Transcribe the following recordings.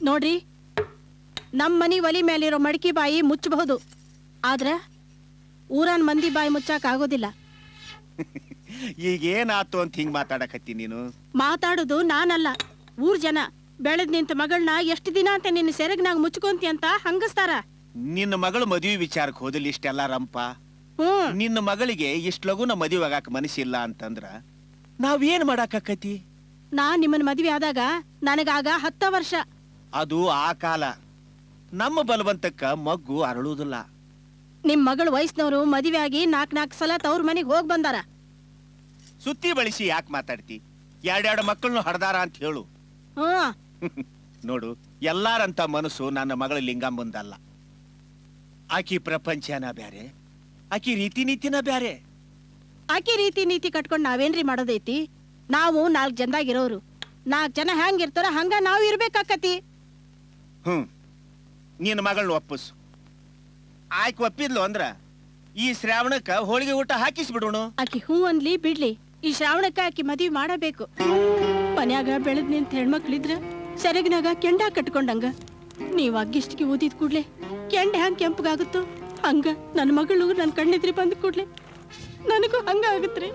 ನೋಡ್ರಿ, ನಮ್ಮ ಮನಿ ಒಲಿ ಮೇಲಿರೋ ಮಡಕಿ ಬಾಯಿ ಮುಚ್ಚಬಹುದು, ಆದ್ರೆ ಊರನ್ ಮಂದಿ ಬಾಯಿ ಮುಚ್ಚಾಕ ಆಗೋದಿಲ್ಲ. ಈಗ ಏನಾತು ಅಂತ ಹಿಂಗ್ ಮಾತಾಡಕತ್ತಿ ನೀನು? ಮಾತಾಡೋದು ನಾನಲ್ಲ, ಊರ್ ಜನ. ಬೆಳೆದ್ ನಿಂತ ಮಗಳನ್ನ ಎಷ್ಟು ದಿನ ಅಂತ ನಿನ್ನ ಸೆರಗ್ನಾಗ ಮುಚ್ಕೊಂತಿ ಅಂತ ಹಂಗಸ್ತಾರ. ನಿನ್ನ ಮಗಳು ಮದುವೆ ವಿಚಾರಕ್ಕೆ ಹೋದಿಲ್ಲ ಇಷ್ಟೆಲ್ಲ ರಂಪ. ನಿನ್ನ ಮಗಳಿಗೆ ಇಷ್ಟ ಲಗುನ ಮದುವೆ ಆಗಾಕ ಮನಸ್ಸಿಲ್ಲ ಅಂತಂದ್ರ ನಾವೇನ್ ಮಾಡಾಕತ್ತಿ? ನಾ ನಿಮ್ಮನ್ ಮದ್ವೆ ಆದಾಗ ನನಗಾಗ 10 ವರ್ಷ. ಅದು ಆ ಕಾಲ. ನಮ್ಮ ಬಲವಂತಕ್ಕ ಮಗ್ಗು ಅರಳುವುದಿಲ್ಲ. ನಿಮ್ ಮಗಳು ವಯಸ್ಸಿನವರು ಮದುವೆ ಆಗಿ 4 ಸಲ ತವ್ರ ಮನೆಗೆ ಹೋಗ್ ಬಂದಾರ. ಸುತ್ತಿ ಬಳಸಿ ಯಾಕೆ ಮಾತಾಡ್ತಿ? 2 ಮಕ್ಕಳನ್ನು ಹಡ್ದಾರ ಅಂತ ಹೇಳು. ನೋಡು, ಎಲ್ಲಾರಂತ ಮನಸ್ಸು ನನ್ನ ಮಗಳ ಲಿಂಗಮ್ಮಂದಲ್ಲ. ಆಕಿ ಪ್ರಪಂಚನ ಬ್ಯಾರೆ, ಆಕಿ ರೀತಿ ನೀತಿನ ಬ್ಯಾರೆ. ಆಕಿ ರೀತಿ ನೀತಿ ಕಟ್ಕೊಂಡ್ ನಾವೇನ್ರಿ ಮಾಡೋದೈತಿ? ನಾವು 4 ಜನದಾಗಿರೋರು. 4 ಜನ ಹೆಂಗಿರ್ತಾರ ಹಂಗ ನಾವ್ ಇರ್ಬೇಕಾಕತಿ. ನಿನ್ನ ಮಗಳನ್ನ ಒಪ್ಪಿಸು. ಆಯ್ಕೆ ಒಪ್ಪಿದ್ಲು ಅಂದ್ರ ಈ ಶ್ರಾವಣಕ್ಕ ಹೋಳಿಗೆ ಊಟ ಹಾಕಿಸ್ಬಿಡೋಣ. ಆಕಿ ಹೂ ಅನ್ಲಿ ಬಿಡ್ಲಿ, ಈ ಶ್ರಾವಣಕ್ಕ ಆಕಿ ಮದ್ವಿ ಮಾಡಬೇಕು. ಮನ್ಯಾಗ ಬೆಳೆದ್ ನಿಂತ ಹೆಣ್ಮಕ್ಳಿದ್ರ ಸೆರಗಿನಾಗ ಕೆಂಡ ಕಟ್ಕೊಂಡಂಗ, ನೀವ್ ಅಗ್ಗಿಷ್ಟಿಗೆ ಊದಿದ್ ಕೂಡ್ಲೆ ಕೆಂಡ ಹೆಂಗ್ ಕೆಂಪಗಾಗುತ್ತೋ ಹಂಗ ನನ್ನ ಮಗಳು ನನ್ ಕಣ್ಣೆದ್ರಿ ಬಂದ್ ಕೂಡ್ಲೆ ನನಗೂ ಹಂಗ ಆಗತ್ರಿ.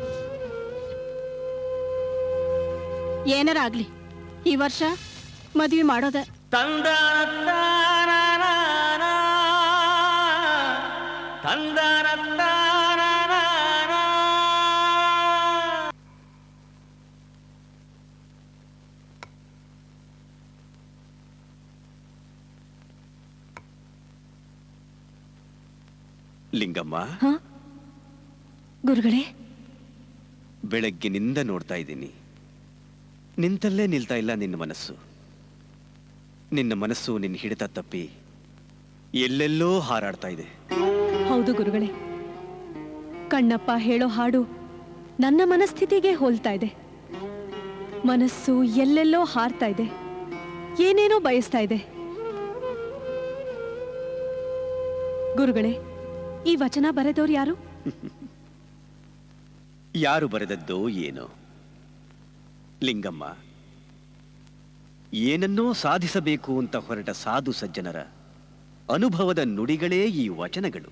ಏನಾರ ಆಗ್ಲಿ, ಈ ವರ್ಷ ಮದ್ವಿ ಮಾಡೋದ. ಲಿಂಗಮ್ಮ, ಗುರುಗಳೇ, ಬೆಳಗ್ಗಿನಿಂದ ನೋಡ್ತಾ ಇದ್ದೀನಿ, ನಿಂತಲ್ಲೇ ನಿಲ್ತಾ ಇಲ್ಲ ನಿನ್ನ ಮನಸ್ಸು. ನಿನ್ನ ಮನಸ್ಸು ನಿನ್ನ ಹಿಡಿತ ತಪ್ಪಿ ಎಲ್ಲೆಲ್ಲೋ ಹಾರಾಡ್ತಾ ಇದೆ. ಹೌದು ಗುರುಗಳೇ, ಕಣ್ಣಪ್ಪ ಹೇಳೋ ಹಾಡು ನನ್ನ ಮನಸ್ಥಿತಿಗೆ ಹೋಲ್ತಾ ಇದೆ. ಮನಸ್ಸು ಎಲ್ಲೆಲ್ಲೋ ಹಾರ್ತಾ ಇದೆ, ಏನೇನೋ ಬಯಸ್ತಾ ಇದೆ. ಗುರುಗಳೇ, ಈ ವಚನ ಬರೆದವ್ರು ಯಾರು? ಯಾರು ಬರೆದದ್ದೋ ಏನೋ. ಲಿಂಗಮ್ಮ, ಏನನ್ನೋ ಸಾಧಿಸಬೇಕು ಅಂತ ಹೊರಟ ಸಾಧು ಸಜ್ಜನರ ಅನುಭವದ ನುಡಿಗಳೇ ಈ ವಚನಗಳು.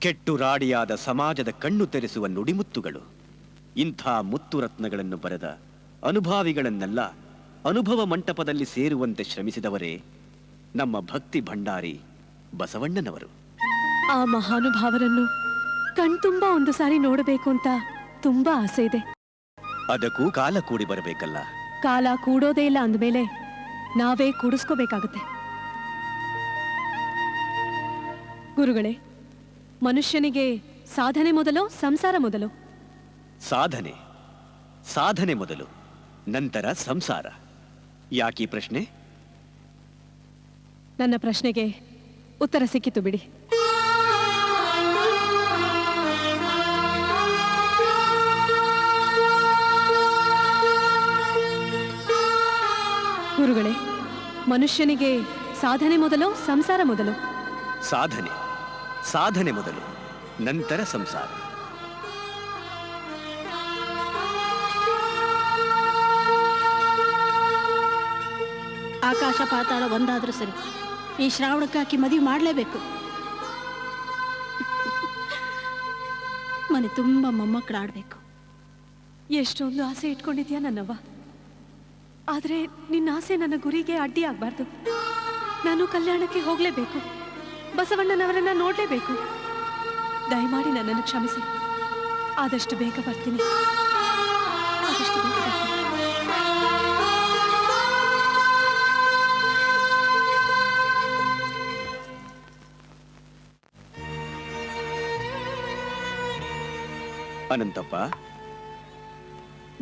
ಕೆಟ್ಟು ರಾಡಿಯಾದ ಸಮಾಜದ ಕಣ್ಣು ತೆರೆಸುವ ನುಡಿಮುತ್ತುಗಳು. ಇಂಥ ಮುತ್ತು ರತ್ನಗಳನ್ನು ಬರೆದ ಅನುಭಾವಿಗಳನ್ನೆಲ್ಲ ಅನುಭವ ಮಂಟಪದಲ್ಲಿ ಸೇರುವಂತೆ ಶ್ರಮಿಸಿದವರೇ ನಮ್ಮ ಭಕ್ತಿ ಭಂಡಾರಿ ಬಸವಣ್ಣನವರು. ಆ ಮಹಾನುಭಾವರನ್ನು ಕಣ್ತುಂಬ ಒಂದು ಸಾರಿ ನೋಡಬೇಕು ಅಂತ ತುಂಬಾ ಆಸೆ ಇದೆ. ಅದಕ್ಕೂ ಕಾಲ ಕೂಡಿ ಬರಬೇಕಲ್ಲ. ಕಾಲ ಕೂಡೋದೇ ಇಲ್ಲ ಅಂದಮೇಲೆ ನಾವೇ ಕೂಡಿಸ್ಕೋಬೇಕಾಗತ್ತೆ. ಗುರುಗಳೇ, ಮನುಷ್ಯನಿಗೆ ಸಾಧನೆ ಮೊದಲು ಸಂಸಾರ ಮೊದಲು? ಸಾಧನೆ ಸಾಧನೆ ಮೊದಲು, ನಂತರ ಸಂಸಾರ. ಯಾಕೀ ಪ್ರಶ್ನೆ? ನನ್ನ ಪ್ರಶ್ನೆಗೆ ಉತ್ತರ ಸಿಕ್ಕಿತು ಬಿಡಿ. ಗುರುಗಳೇ, ಮನುಷ್ಯನಿಗೆ ಸಾಧನೆ ಮೊದಲು ಸಂಸಾರ ಮೊದಲು? ಸಾಧನೆ ಸಾಧನೆ ಮೊದಲು, ನಂತರ ಸಂಸಾರ. ಆಕಾಶ ಪಾತಾಳ ಒಂದಾದ್ರೂ ಸರಿ, ಈ ಶ್ರಾವಣಕ್ಕೆ ಆಕಿ ಮದುವೆ ಮಾಡಲೇಬೇಕು. ಮನೆ ತುಂಬ ಮೊಮ್ಮಕ್ಕಳಾಡ್ಬೇಕು. ಎಷ್ಟೊಂದು ಆಸೆ ಇಟ್ಕೊಂಡಿದ್ಯಾ ನನ್ನವ್ವ. ಆದ್ರೆ ನಿನ್ನ ಆಸೆ ನನ್ನ ಗುರಿಗೆ ಅಡ್ಡಿ ಆಗ್ಬಾರ್ದು. ನಾನು ಕಲ್ಯಾಣಕ್ಕೆ ಹೋಗ್ಲೇಬೇಕು, ಬಸವಣ್ಣನವರನ್ನ ನೋಡ್ಲೇಬೇಕು. ದಯಮಾಡಿ ನನ್ನನ್ನು ಕ್ಷಮಿಸಿ. ಆದಷ್ಟು ಬೇಗ ಬರ್ತೀನಿ, ಆದಷ್ಟು ಬೇಗ ಬರ್ತೀನಿ. ಅನಂತಪ್ಪ,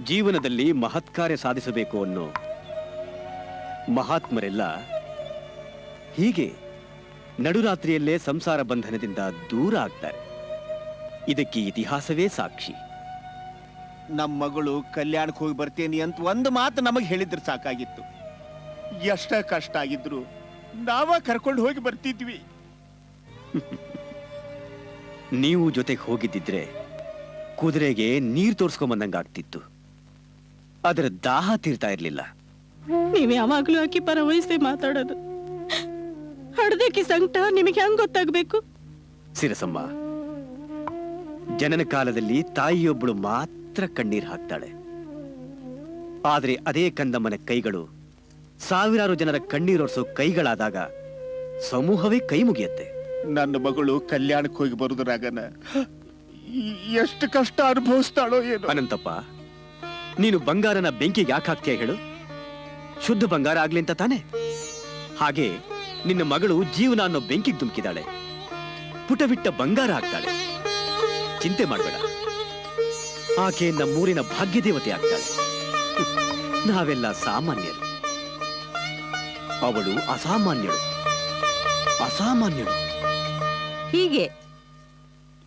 ಜೀವನದಲ್ಲಿ ಮಹತ್ಕಾರ್ಯ ಸಾಧಿಸಬೇಕು ಅನ್ನೋ ಮಹಾತ್ಮರೆಲ್ಲ ಹೀಗೆ ನಡುರಾತ್ರಿಯಲ್ಲೇ ಸಂಸಾರ ಬಂಧನದಿಂದ ದೂರ ಆಗ್ತಾರೆ. ಇದಕ್ಕೆ ಇತಿಹಾಸವೇ ಸಾಕ್ಷಿ. ನಮ್ಮ ಮಗಳು ಕಲ್ಯಾಣಕ್ಕೆ ಹೋಗಿ ಬರ್ತೇನೆ ಅಂತ ಒಂದು ಮಾತು ನಮಗೆ ಹೇಳಿದ್ರೆ ಸಾಕಾಗಿತ್ತು. ಎಷ್ಟ ಕಷ್ಟ ಆಗಿದ್ರು ನಾವ ಕರ್ಕೊಂಡು ಹೋಗಿ ಬರ್ತಿದ್ವಿ. ನೀವು ಜೊತೆಗೆ ಹೋಗಿದ್ದಿದ್ರೆ ಕುದುರೆಗೆ ನೀರ್ ತೋರ್ಸ್ಕೊಂಬಂದಂಗ ಆಗ್ತಿತ್ತು. ಅದರ ದಾಹ ತೀರ್ತಾ ಇರ್ಲಿಲ್ಲ. ನೀವ್ ಯಾವಾಗ್ಲೂ ಆಕಿ ಪರ ವಹಿಸಿ ಮಾತಾಡೋದು. ಹಡ್ದಕ್ಕಿ ಸಂಕಟ ನಿಮಗೆ ಹೆಂಗ್ ಗೊತ್ತಾಗ್ಬೇಕು? ಸಿರಸಮ್ಮ, ಜನನ ಕಾಲದಲ್ಲಿ ತಾಯಿಯೊಬ್ಬಳು ಮಾತ್ರ ಕಣ್ಣೀರ್ ಹಾಕ್ತಾಳೆ. ಆದ್ರೆ ಅದೇ ಕಂದಮ್ಮನ ಕೈಗಳು ಸಾವಿರಾರು ಜನರ ಕಣ್ಣೀರೊರ್ಸೋ ಕೈಗಳಾದಾಗ ಸಮೂಹವೇ ಕೈ ಮುಗಿಯತ್ತೆ. ನನ್ನ ಮಗಳು ಕಲ್ಯಾಣಕ್ಕೆ ಹೋಗಿ ಬರುದ್ರಾಗನ ಎಷ್ಟು ಕಷ್ಟ ಅನುಭವಿಸ್ತಾಳೋ ಏನೋ. ಅನಂತಪ್ಪ, ನೀನು ಬಂಗಾರನ ಬೆಂಕಿಗೆ ಯಾಕೆ ಹಾಕ್ತೀಯ ಹೇಳು? ಶುದ್ಧ ಬಂಗಾರ ಆಗ್ಲಿ ಅಂತ ತಾನೆ. ಹಾಗೆ ನಿನ್ನ ಮಗಳು ಜೀವನ ಅನ್ನೋ ಬೆಂಕಿಗೆ ಧುಮುಕಿದಾಳೆ. ಪುಟವಿಟ್ಟ ಬಂಗಾರ ಆಗ್ತಾಳೆ. ಚಿಂತೆ ಮಾಡಬೇಡ, ಆಕೆ ನಮ್ಮೂರಿನ ಭಾಗ್ಯ ದೇವತೆ ಆಗ್ತಾಳೆ. ನಾವೆಲ್ಲ ಸಾಮಾನ್ಯರು, ಅವಳು ಅಸಾಮಾನ್ಯಳು. ಅಸಾಮಾನ್ಯಳು. ಹೀಗೆ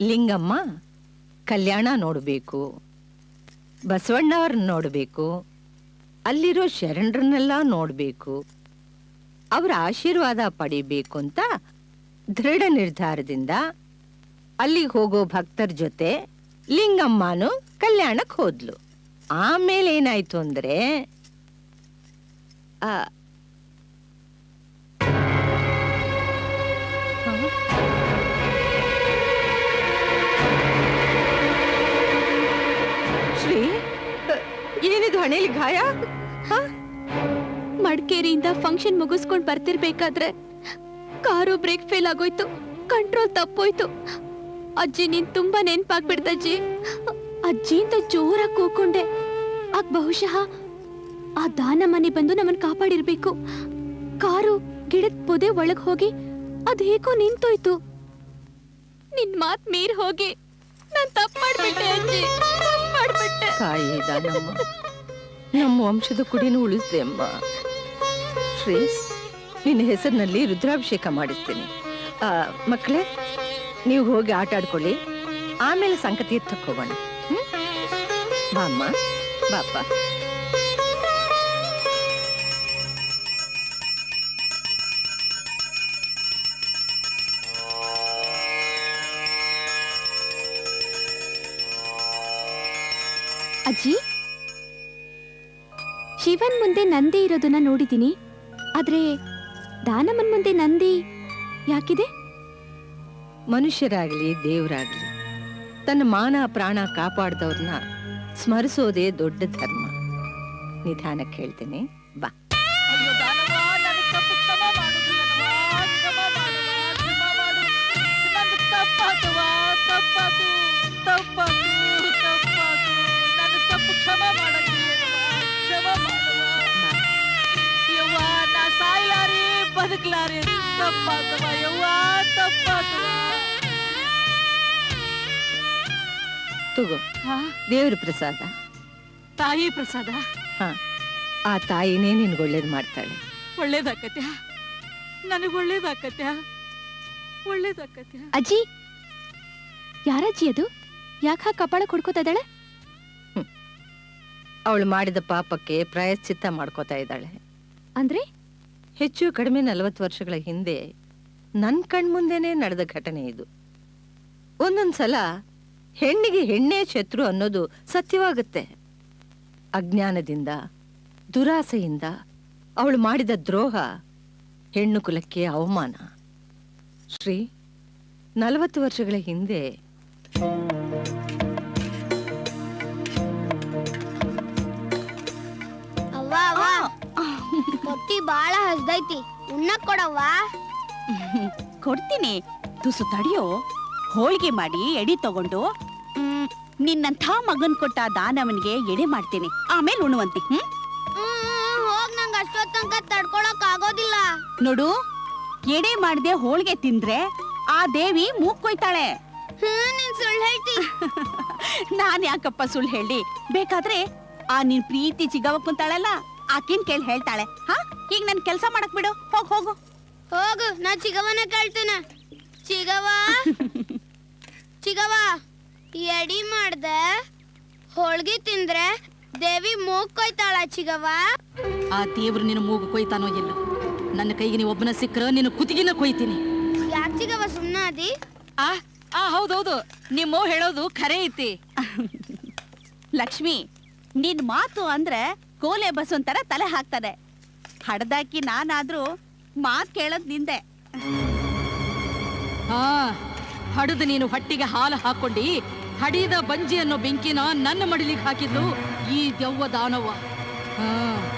ಲಿಂಗಮ್ಮ ಕಲ್ಯಾಣ ನೋಡಬೇಕು, ಬಸವಣ್ಣವ್ರನ್ನ ನೋಡಬೇಕು, ಅಲ್ಲಿರೋ ಶರಣರನ್ನೆಲ್ಲ ನೋಡಬೇಕು, ಅವರ ಆಶೀರ್ವಾದ ಪಡಿಬೇಕು ಅಂತ ದೃಢ ನಿರ್ಧಾರದಿಂದ ಅಲ್ಲಿಗೆ ಹೋಗೋ ಭಕ್ತರ ಜೊತೆ ಲಿಂಗಮ್ಮನು ಕಲ್ಯಾಣಕ್ಕೆ ಹೋದ್ಲು. ಆಮೇಲೆ ಏನಾಯ್ತು ಅಂದ್ರೆ ಶ್ರೀ, ಏನಿದು ಹಣೆಯಲ್ಲಿ ಗಾಯ? ಮಡಿಕೇರಿಯಿಂದ ಫಂಕ್ಷನ್ ಮುಗಿಸ್ಕೊಂಡ್ ಬರ್ತಿರ್ಬೇಕಾದ್ರೆ ಕಾರು ಬ್ರೇಕ್ ಫೇಲ್ ಆಗೋಯ್ತು, ಕಂಟ್ರೋಲ್ ತಪ್ಪೋಯ್ತು. ಅಜ್ಜಿ ನೀನ್ ತುಂಬಾ ನೆನ್ಪಾಗ್ಬಿಡ್ತಜ್ಜಿ. ಅಜ್ಜಿ ಅಂತ ಜೋರಾಗಿ ಕೂಕೊಂಡೆ. ಆಗ ಬಹುಶಃ ಆ ದಾನ ಮನೆ ಬಂದು ನಮ್ಮನ್ ಕಾಪಾಡಿರ್ಬೇಕು. ಕಾರು ಗಿಡದ ಪೊದೆ ಒಳಗ್ ಹೋಗಿ ಅದ್ ಹೇಗೋ ನಿಂತೋಯ್ತು. ನಿನ್ ಮಾತ್ ಮೀರ್ ಹೋಗಿ ನಾನ್ ತಪ್ಪು ಮಾಡ್ಬಿಟ್ಟೆ ಅಜ್ಜಿ, ತಪ್ಪು ಮಾಡ್ಬಿಟ್ಟೆ. ತಾಯಿ ದಾನಮ್ಮ, ನಮ್ಮ ವಂಶದ ಕುಡಿನೂ ಉಳಿಸ್ದೆ ಅಮ್ಮ. ಶ್ರೀ, ನಿನ್ನ ಹೆಸರಿನಲ್ಲಿ ರುದ್ರಾಭಿಷೇಕ ಮಾಡಿಸ್ತೀನಿ. ಮಕ್ಕಳೇ, ನೀವು ಹೋಗಿ ಆಟ ಆಡ್ಕೊಳ್ಳಿ, ಆಮೇಲೆ ಸಂಕತೀರ್ಥಕ್ಕೆ ಹೋಗೋಣ. ಬಾಮ್ಮ, ಬಾಪ. ಅಜ್ಜಿ, ಶಿವನ್ ಮುಂದೆ ನಂದಿ ಇರೋದನ್ನ ನೋಡಿದ್ದೀನಿ, ಆದ್ರೆ ದಾನಮ್ಮನ್ ಮುಂದೆ ನಂದಿ ಯಾಕಿದೆ? ಮನುಷ್ಯರಾಗ್ಲಿ ದೇವರಾಗ್ಲಿ ತನ್ನ ಮಾನ ಪ್ರಾಣ ಕಾಪಾಡ್ದವ್ರನ್ನ ಸ್ಮರಿಸೋದೇ ದೊಡ್ಡ ಧರ್ಮ. ನಿಧಾನಕ್ಕೆ ಹೇಳ್ತೀನಿ, ಬಾ. ತಗೋ, ದೇವ್ರ ಪ್ರಸಾದ. ತಾಯಿ ಪ್ರಸಾದ. ಹ, ಆ ತಾಯಿನೇ ನಿನ್ಗೆ ಒಳ್ಳೇದು ಮಾಡ್ತಾಳೆ. ಒಳ್ಳೇದಾಕತ್ಯ, ನನಗ್ ಒಳ್ಳೇದಾಕತ್ಯ, ಒಳ್ಳೇದಾಕತ್ಯ. ಅಜ್ಜಿ, ಯಾರಜ್ಜಿ ಅದು? ಯಾಕ ಕಪಾಳ ಕೊಡ್ಕೋತಾ ಇದ್ದಾಳೆ? ಅವಳು ಮಾಡಿದ ಪಾಪಕ್ಕೆ ಪ್ರಾಯಶ್ಚಿತ್ತ ಮಾಡ್ಕೋತಾ ಇದ್ದಾಳೆ. ಅಂದ್ರೆ ಹೆಚ್ಚು ಕಡಿಮೆ 40 ವರ್ಷಗಳ ಹಿಂದೆ ನನ್ ಕಣ್ಮುಂದೆನೆ ನಡೆದ ಘಟನೆ ಇದು. ಒಂದೊಂದ್ಸಲ ಹೆಣ್ಣಿಗೆ ಹೆಣ್ಣೇ ಶತ್ರು ಅನ್ನೋದು ಸತ್ಯವಾಗುತ್ತೆ. ಅಜ್ಞಾನದಿಂದ, ದುರಾಸೆಯಿಂದ ಅವಳು ಮಾಡಿದ ದ್ರೋಹ ಹೆಣ್ಣು ಕುಲಕ್ಕೆ ಅವಮಾನ. ಶ್ರೀ, 40 ವರ್ಷಗಳ ಹಿಂದೆ ಹೊತ್ತಿ ಬಾಳ ಹಸ್ದೈತಿ, ಉಣ್ಣಕ್ ಕೊಡವ್ವ. ಕೊಡ್ತೀನಿ, ತುಸು ತಡಿಯೋ. ಹೋಳಿಗೆ ಮಾಡಿ ಎಡಿ ತಗೊಂಡು ನಿನ್ನಂಥ ಮಗನ್ ಕೊಟ್ಟ ದಾನವನಿಗೆ ಎಡೆ ಮಾಡ್ತೀನಿ, ಆಮೇಲೆ ಉಣ್ಣುವಂತಿ. ಹೋಗ್, ನಂಗ ಅಷ್ಟೊತ್ ತನಕ ತಡ್ಕೊಳಕ್ ಆಗೋದಿಲ್ಲ. ನೋಡು, ಎಡೆ ಮಾಡದೆ ಹೋಳಿಗೆ ತಿಂದ್ರೆ ಆ ದೇವಿ ಮೂಕ್ಕೊಯ್ತಾಳೆ. ನೀನ್ ಸುಳ್ಳು ಹೇಳ್ತಿ. ನಾನ್ ಯಾಕಪ್ಪ ಸುಳ್ಳು ಹೇಳಿ? ಬೇಕಾದ್ರೆ ಆ ನಿನ್ ಪ್ರೀತಿ ಚಿಗವ ಕುಂತಾಳಲ್ಲ, ಆಕಿನ್ ಕೇಳಿ ಹೇಳ್ತಾಳೆ. ಹಾ, ಈಗ ನನ್ ಕೆಲ್ಸ ಮಾಡಕ್ ಬಿಡು. ಹೋಗು ಹೋಗು ಹೋಗು, ನಾ ಚಿಗವನ ಕೇಳ್ತೇನೆ. ಚಿಗವ, ಚಿಗವ, ಎಡಿ ಮಾಡ್ದೆ ಹೋಳ್ಗಿ ತಿಂದ್ರೆ ದೇವಿ ಮೂಗ್ ಕೊಯ್ತಾಳ. ಚಿಗವ, ಆ ದೇವ್ರು ನಿನ್ನ ಮೂಗು ಕೊಯ್ತಾನೋ ಇಲ್ಲ, ನನ್ನ ಕೈಗೆ ನೀವು ಒಬ್ಬನ ಸಿಕ್ಕರ ನಿನ್ನ ಕುತ್ತಿಗೆನ ಕೊಯ್ತೀನಿ. ಯಾಕೆ ಚಿಗವ ಸುಮ್ಮನಾದಿ? ಹೌದೌದು ನಿಮ್ಮೋ ಹೇಳೋದು ಖರೆ ಐತಿ. ಲಕ್ಷ್ಮಿ ನಿನ್ ಮಾತು ಅಂದ್ರೆ ಕೋಲೆ ಬಸ್ ಒಂಥರ ತಲೆ ಹಾಕ್ತದೆ. ಹಡ್ದಾಕಿ ನಾನಾದ್ರೂ ಮಾತ್ ಕೇಳೋದ್ ನಿಂದೆ. ಹಡದು ನೀನು ಹೊಟ್ಟಿಗೆ ಹಾಲು ಹಾಕೊಂಡಿ ಹಡಿದ ಬಂಜಿ ಅನ್ನೋ ಬೆಂಕಿನ ನನ್ನ ಮಡಿಲಿಗೆ ಹಾಕಿದ್ಲು ಈ ದೆವ್ವ ದಾನವ.